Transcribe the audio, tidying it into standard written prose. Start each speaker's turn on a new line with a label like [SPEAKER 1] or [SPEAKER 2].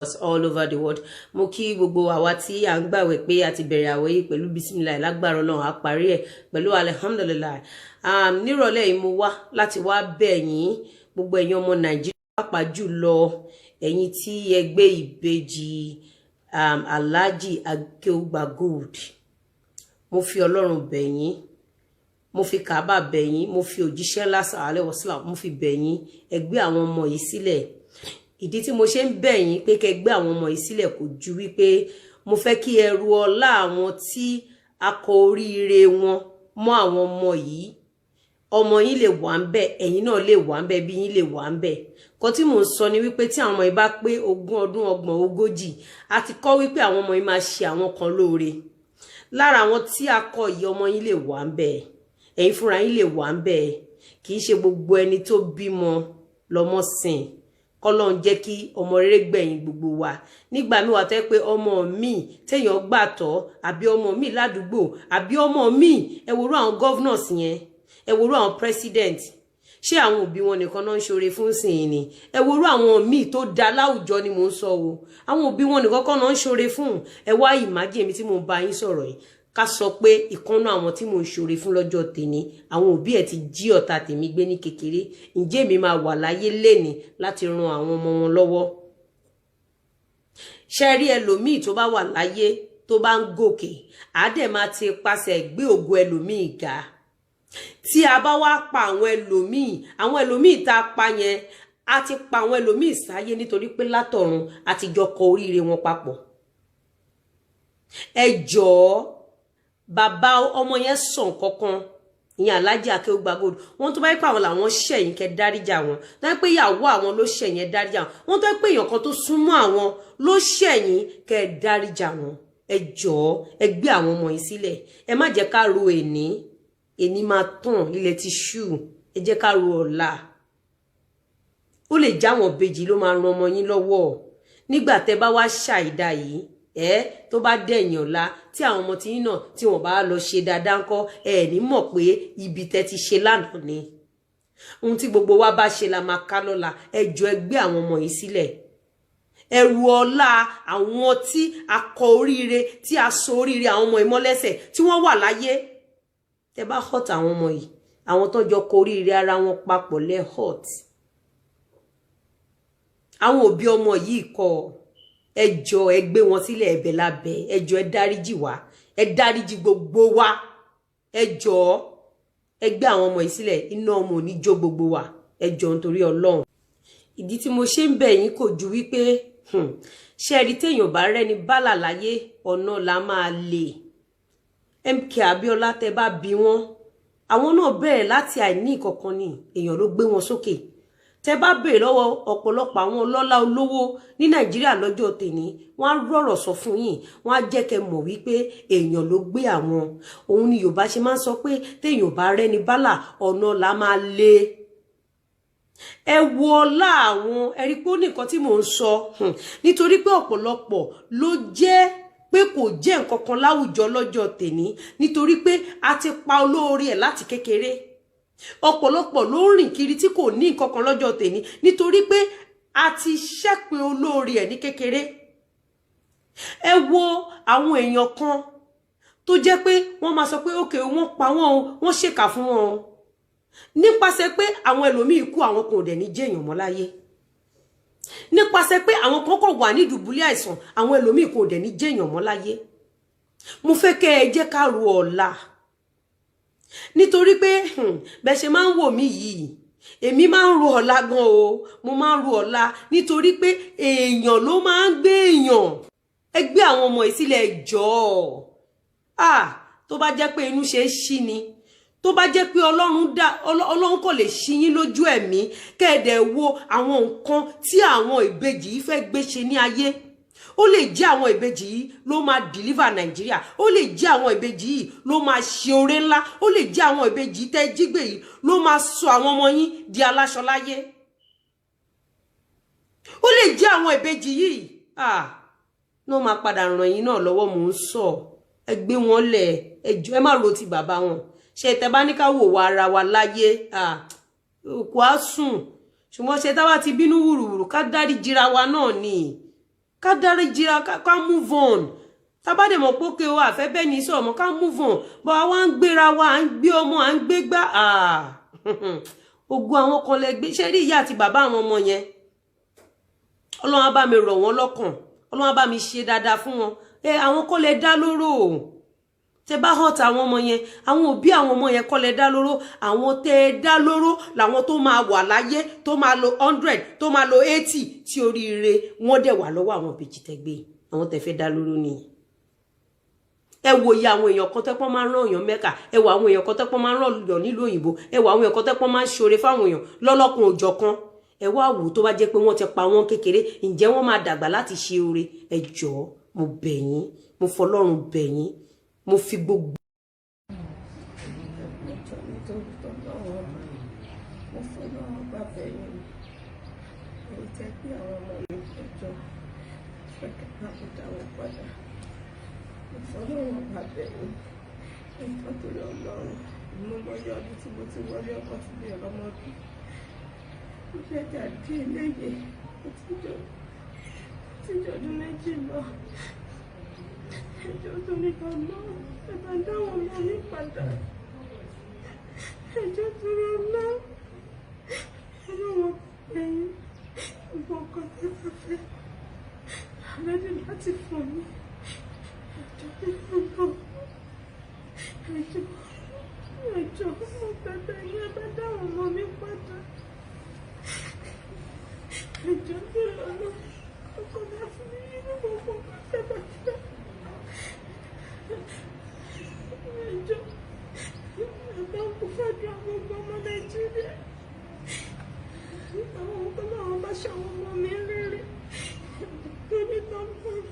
[SPEAKER 1] all over the world. Mo kí gbogbo àwa tí à ń gbààwẹ̀ pé a ti bẹ̀rẹ̀ àwẹ̀ yìí pẹ̀lú bismillah lágbára Ọlọ́run á parí ẹ̀ pẹ̀lú alhamdulillah. Nírọ̀lẹ́ yìí mo wá láti wá bẹ̀ yín gbogbo ẹ̀yin ọmọ Nàìjíríà pàápàá jùlọ ẹ̀yin tí ẹ gbé ìbejì Alhaji Akeugba Gold. Mo fi Ọlọ́run bẹ̀ yín, mo fi Kaaba bẹ̀ yín, mo fi òjíṣẹ́ ńlá sallallahu alaihi wasallam mo fi bẹ̀ yín, ẹ gbé àwọn ọmọ yìí sílẹ̀. Ìdí tí mo ṣe ń bẹ̀ yín pé kẹ́ gbé àwọn ọmọ yìí sílẹ̀ kò ju wípé mo fẹ́ kí ẹrù ọlá àwọn tí akọ oríire wọn mọ́ àwọn ọmọ yìí, ọmọ yín lè wà ńbẹ̀, ẹ̀yin náà lè wà ńbẹ̀, bí yín lè wà ńbẹ̀. Kan tí mò ń sọ ni wípé tí àwọn ọmọ yìí bá pé 20 ọdún 30 40 a ti kọ́ wípé àwọn ọmọ yìí máa ṣe àwọn kan lóore. Lára àwọn tí akọ yìí ọmọ yín lè wà ńbẹ̀, ẹ̀yin fúnra yín lè wà ńbẹ̀. Kì í ṣe gbogbo ẹni tó bímọ lọ́mọ sìn. Kọ́lọ́run jẹ́ kí ọmọ rere gbẹ̀yìn gbogbo wa. Nígbà mi wà tẹ́ pé ọmọ mi téèyàn gbàtọ́ àbí ọmọ mi ládùúgbò àbí ọmọ mi ẹ worú àwọn governors yẹn, ẹ worú àwọn president. Ṣé àwọn òbí wọn nìkan náà ń ṣoore fún sìn ni? Ẹ worú àwọn mi tó dá láwùjọ ni mò ń sọ o. Àwọn òbí wọn nìkan kan náà ń ṣoore fún. Ẹ wá imagine mi tí mo bá yín sọ̀rọ̀ yìí. Ká sọ pé ìkànnà àwọn tí mò ń ṣoore fún lọ́jọ́ tèmi, àwọn òbí ẹ̀ ti jí ọ̀tá tèmi gbé ní kékeré. Ǹjẹ́ mi máa wà láyé lénìí láti ran àwọn ọmọ wọn lọ́wọ́? Ṣé rí ẹlòmíì tó bá wà láyé tó bá ń gòkè, á dẹ̀ máa ti pasẹ̀ gbé ògo ẹlòmíì ga. Tí a bá wá pa àwọn ẹlòmíì tá a pa yẹn, a ti pa àwọn ẹlòmíì sáyé nítorí pé látọ̀run a ti jọ kọ oríire wọn papọ̀. Ẹ jọ̀ọ́ bàbá ọmọ yẹn sàn kankan, ìyẹn Alhaji Akeugba Gold. Wọ́n tó bá pa àwọn làwọn ṣẹ̀yìn kẹ́ dáríjà wọn. Tó bá pé ìyàwó àwọn ló ṣẹ̀yìn dáríjà wọn. Wọ́n tó bá pé èèyàn kan tó súnmọ́ àwọn ló ṣẹ̀yìn kẹ́ dáríjà wọn. Ẹ jọ̀ọ́ ẹ gbé àwọn ọmọ yìí sílẹ̀. Ẹ má jẹ́ ká ro èní máa tàn, ilẹ̀ ti ṣú. Ẹ jẹ́ ká ro ọ̀la. Ó lè já wọn bèjì ló máa ran ọmọ yín lọ́wọ́. Nígbà tẹ́ bá wá ṣàìdá yìí, tó bá dẹ̀yìn ọ̀la tí àwọn ọmọ tí yín náà tí wọ́n bá lọ ṣe dáadáa ńkọ́, ní mọ̀ pé ibi tẹ́ ti ṣe lánàá ni. Ohun tí gbogbo wa bá ṣe la máa ká lọ́la. Ẹ jọ̀ọ́ ẹ gbé àwọn ọmọ yìí sílẹ̀. Ẹrù ọlá àwọn tí akọ oríire tí a so oríire àwọn ọmọ ìmọ́lẹ́sẹ̀ tí wọ́n wà láyé. Tẹ́ bá hot àwọn ọmọ yìí, àwọn tó jọ kọ oríire ara wọn papọ̀ lẹ́ hot. Àwọn òbí ọmọ yìí kọ́ ẹ jọ̀ọ́ ẹ gbé wọn sílẹ̀ ẹ̀bẹ̀ lábẹ́. Ẹ jọ̀ọ́ ẹ dáríjì wá, ẹ dáríjì gbogbo wa. Ẹ jọ̀ọ́ ẹ gbé àwọn ọmọ yìí sílẹ̀, iná ọmọ ò ní jó gbogbo wa. Ẹ jọ̀ọ́ nítorí Ọlọ́run. Ìdí tí mo ṣe ń bẹ̀ yín kò ju wípé ṣé ẹ rí téèyàn bá rẹ́ni bálà láyé ọ̀nà la máa lè. MK Abiola tẹ́ bá bí wọn, àwọn náà bẹ̀rẹ̀ láti àìní ìkọ̀kan ni, èèyàn ló gbé wọn sókè. Tẹ́ bá béèrè lọ́wọ́ ọ̀pọ̀lọpọ̀ àwọn ọlọ́lá olówó ní Nàìjíríà lọ́jọ́ tèní, wọ́n á rọ̀rọ̀ sọ fún yín, wọ́n á jẹ́ kẹ́ mọ̀ wípé èèyàn ló gbé àwọn. Òun ni Yorùbá ṣe máa ń sọ pé téèyàn bá rẹ́ni bálà ọ̀nà la máa lè. Ẹ wo ọlá àwọn, ẹ rí pé ó ní nǹkan tí mò ń sọ, nítorí pé ọ̀pọ̀lọpọ̀ ló jẹ́ pé kò jẹ́ nǹkan kan láwùjọ lọ́jọ́ tèní, nítorí pé a ti pa olóore ẹ̀ láti kékeré. Ọ̀pọ̀lọpọ̀ ló rìn kiri tí kò ní nǹkan kan lọ́jọ́ tèní nítorí pé a ti ṣẹ́pin olóore ẹ̀ ní kékeré. Ẹ wo àwọn èèyàn kan tó jẹ́ pé wọ́n máa sọ pé òkè wọ́n pa wọ́n ṣèkà fún wọn. Nípasẹ̀ pé àwọn ẹlòmíì kú, àwọn kan ò dẹ̀ ní jẹ́ èèyàn mọ́ láyé. Nípasẹ̀ pé àwọn kan kọ̀ wà ní ìdùbúlẹ̀ àìsàn, àwọn ẹlòmíì kan ò dẹ̀ ní jẹ́ èèyàn mọ́ láyé. Mo fẹ́ kẹ́ ẹ jẹ́ ká ro ọ̀la. Nítorí pé bẹ́ ṣe máa ń wò mí yìí, èmi máa ń ro ọ̀la gan o. Mo máa ń ro ọ̀la nítorí pé èèyàn ló máa ń gbé èèyàn. Ẹ gbé àwọn ọmọ yìí sílẹ̀ jọ̀ọ́. Tó bá jẹ́ pé inú ṣe ṣí ni, tó bá jẹ́ pé Ọlọ́run kò lè ṣí yín lójú ẹ̀mí kẹ́ẹ̀dẹ̀ wo àwọn nǹkan tí àwọn ìbejì yìí fẹ́ gbé ṣe ní ayé. Ó lè jẹ́ àwọn ìbejì yìí ló máa deliver Nàìjíríà. Ó lè jẹ́ àwọn ìbejì yìí ló máa ṣe oore ńlá. Ó lè jẹ́ àwọn ìbejì tẹ́ jígbé yìí ló máa sọ àwọn ọmọ yín di aláṣọ láyé. Ó lè jẹ́ àwọn ìbejì yìí ló máa padà ràn yín náà lọ́wọ́. Mò ń sọ ẹ gbé wọn lẹ̀, ẹ jọ̀ọ́ ẹ má ro ti bàbá wọn. Ṣé tẹ́ bá ní ká wò wá ara wa láyé, kò á sùn. Ṣùgbọ́n ṣé tá bá ti bínú wùrùwùrù ká dáríjìra wa náà ni. ká dáríjìra ká move on tábà dẹ̀ mọ̀ pé òkè o àfẹ́ bẹ́ẹ̀ ní sọ̀rọ̀ mọ́ ká move on bọ́ àwa ń gbéra wa à ń gbé ọmọ à ń gbé gbá ogun àwọn kan lẹ gbé ṣe rí ìyá àti bàbá àwọn ọmọ yẹn Ọlọ́run á bá mi rọ̀ wọ́n lọ́kàn Ọlọ́run á bá mi ṣe dáadáa fún wọn àwọn kọ́ lẹ dá lóró tẹ bá hàn táwọn ọmọ yẹn àwọn òbí àwọn ọmọ yẹn kọ́ lẹ dá lóró àwọn tẹ dá lóró làwọn tó máa wà láyé tó máa lo 100 tó máa lo 80 tí oríire wọ́n dẹ̀ wà lọ́wọ́ àwọn òbejì tẹgbẹ́ àwọn tẹ fẹ́ dá lóró nìyẹn ẹ wo iye àwọn èèyàn kan tẹ́pọ́n máa ń rán èèyàn Mẹ́kà ẹ wo àwọn èèyàn kan tẹ́pọ́n máa ń rán lọ nílùú òyìnbó ẹ wo àwọn èèyàn kan tẹ́pọ́n máa ń ṣoore fáwọn èèyàn lọ́lọ́kun òjọ̀kan ẹ wá wò tó bá jẹ́ pé wọ́n ti pa wọ́n kékeré ǹjẹ́ wọ́n máa dàgbà láti ṣe oore ẹ jọ̀ọ́ mo bẹ̀ yín mo fọlọ́run bẹ̀ yín mo fi gbogbo.
[SPEAKER 2] Ọlọ́run bàbẹ̀ mi nǹkan tó lọ lọ́rùn mo lọ́yọ́ ọdún tí mo ti wọlé ọkọ̀ tí mi ọ̀rọ̀ mọ́ bí ó fẹ́ jà dé eléyè tíjọ́ ọdún méjì lọ ẹjọ́ tó ní kan mọ́ ẹ̀bá dáwọn ọmọ mi padà ẹjọ́ tó rọ ná ọlọ́wọ́ ẹ̀yìn gbogbo ọkọ̀ tí wọ́n fẹ́ àbẹ́dẹ̀ láti fún mi. Ẹjọ́ mo bẹ̀bẹ̀ ní ẹbẹ̀ dáwọn ọmọ mi padà. Ẹjọ́ tó lọ́nà ọkọ̀ bá fún mi nínú gbogbo pẹ́pẹ́pẹ́. Ẹjọ́ ẹ̀bẹ̀ ń kú fẹ́dùn àwọn gbogbo ọmọ Nàìjíríà. Àwọn ọkọ̀ náà bá ṣàwọn ọmọ mi rere. Torí tán fún mi.